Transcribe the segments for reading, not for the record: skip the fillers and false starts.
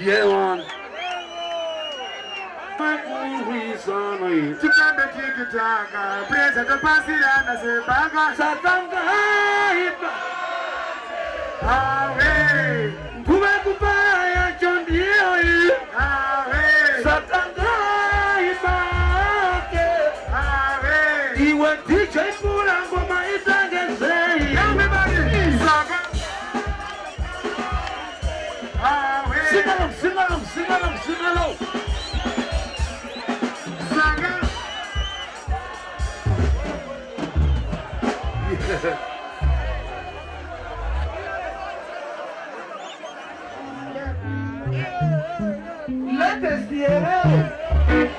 Yeah, man. Chikambe chikitaka, presa kapasirana sebanga satanga ipa. Awe, kume kupaya chondio i. Awe, satanga ipa. Awe, iwe ticha ipula ngoma itange zei. Everybody, saga. Awe, sing along, sing along, sing along, sing along. Saga. Let us hear it.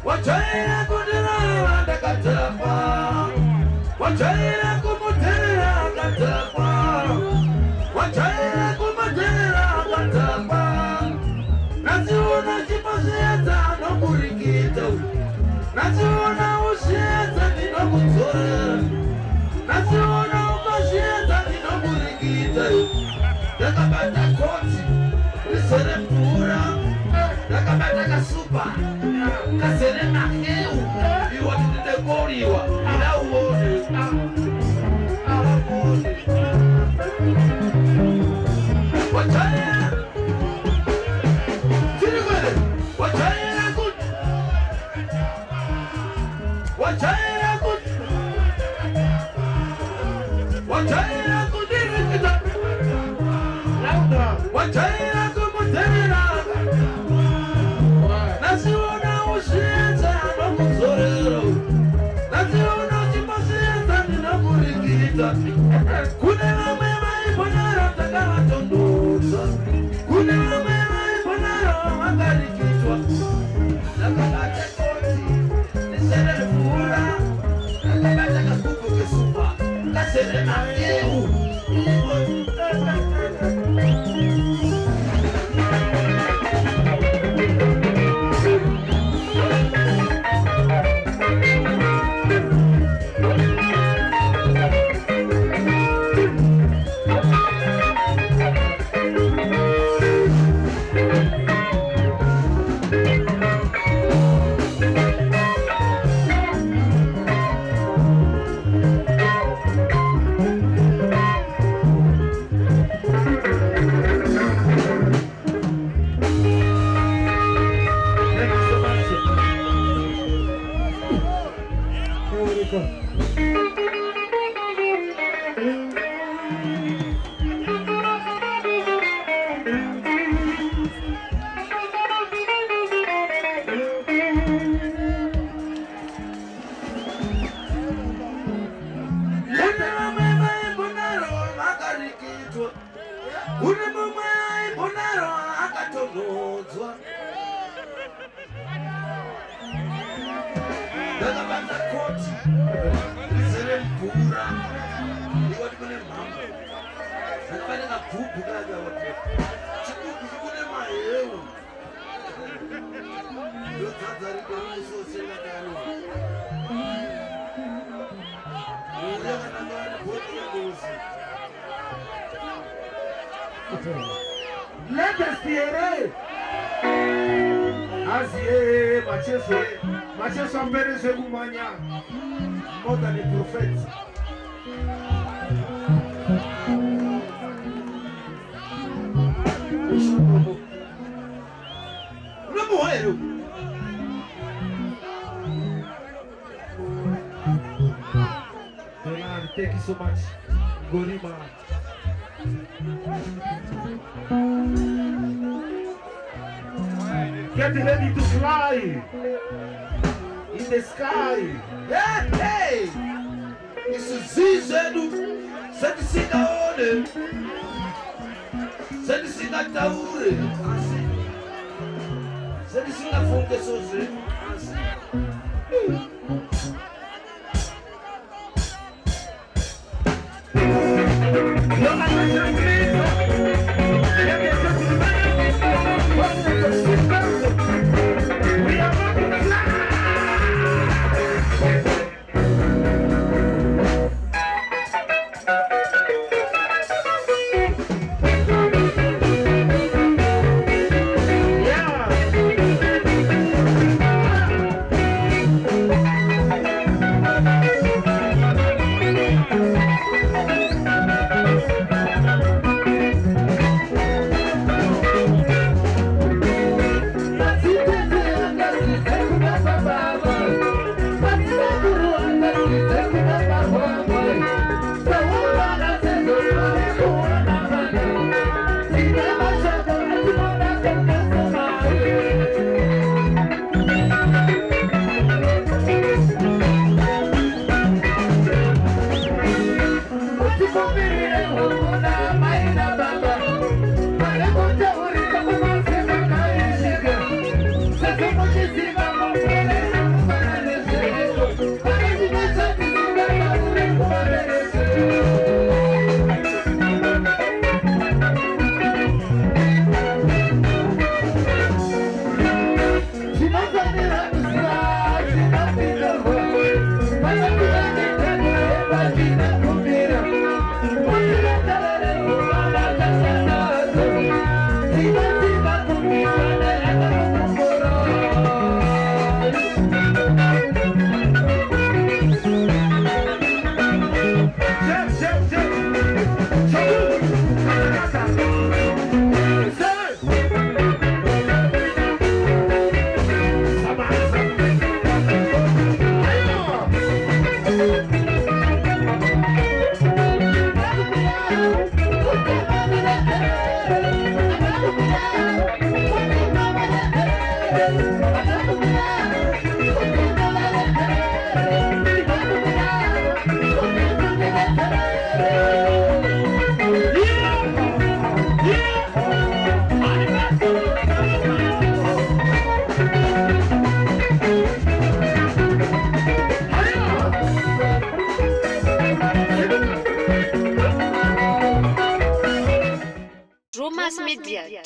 Wajaira kundirova ndakadhakwa, wajaira kumutera akadhakwa, wajaira kumutera akadhakwa. Naziona chipazedza nokurikita, naziona ushedza ndinokudzorera, naziona ukashedza ndinokurikita. Ndakabata koti rizere mvura, ndakabata kasupa kasere Macheso, iwa tindekoriwa ila uone awakone wajaira tirikwele wajaira kut wajaira kut wajaira kudirikita wajaira kumutera nasiona ushedza nokuzorero, nasiona chipazedza ndinokurikita. Kune vamwe vaiponaro takavatondodza, kune vamwe vaiponaro vakarikitwa. Ndakabata koti ndisere mvura, ndakabata kagugu kesupa kasere Macheso. Kune mumwe aibonaro akatongodzwa. Ndakabata koti rizere mvura, ndikati kune mhamba, ndakabata kagugu kakawati chigugu chikune mahewu, ndodzadza rikomusosena kano uya kana ngana bhoti yegosi. Let us hear it. As ye, Macheso, Macheso ampereze kumanya more than a prophet. Unamuhero. Thank you so much, Gorima. Get ready to fly in the sky. Hey! Isizizedu setisingaone, setisingatawure, Jadi singafunge soze.